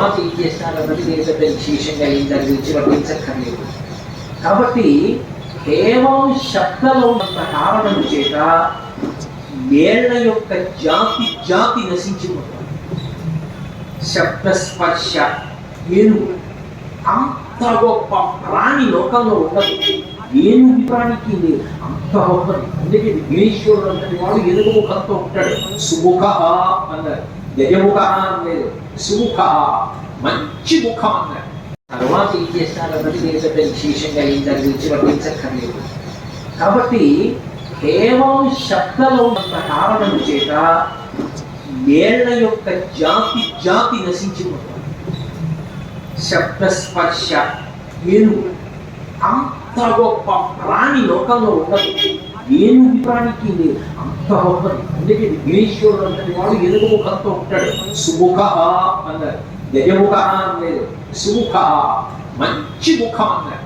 తర్వాత ఏం చేస్తారన్నది నేను పెద్ద విశేషంగా ఏం దాని గురించి వర్ణించక్కర్లేదు. కాబట్టి కేవలం శబ్దలో ఉన్నంత కారణం చేత వేళ్ల యొక్క జాతి నశించిపోతుంది. శబ్దస్పర్శ ఏనుగు అంత గొప్ప ప్రాణి లోకంలో ఉండదు. ఏనుగు ప్రాణికి లేదు, అంత గొప్పది. అందుకే విఘ్నేశ్వరుడు అంతటి వాడు ఏనుగు ముఖంతో ఉంటాడు. సుముఖ అన్నారు, గజముఖ లేదు, సుముఖ మంచి ముఖం అన్నారు. తర్వాత ఏం చేస్తారన్నది నేను పెద్ద విశేషంగా ఏం దాని గురించి వర్ణించక్కర్లేదు. కాబట్టి కేవలం శబ్దలో ఉన్నంత కారణం చేత వేళ్ల యొక్క జాతి నశించిపోతుంది. శబ్దస్పర్శ ఏనుగు అంత గొప్ప ప్రాణి లోకంలో ఉండదు. ఏనుగు ప్రాణికి లేదు, అంత గొప్పది. అందుకే విఘ్నేశ్వరుడు అంతటి వాడు ఏనుగు ముఖంతో ఉంటాడు. సుముఖ అన్నారు, గజముఖ లేదు, సుముఖ మంచి ముఖం అన్నారు.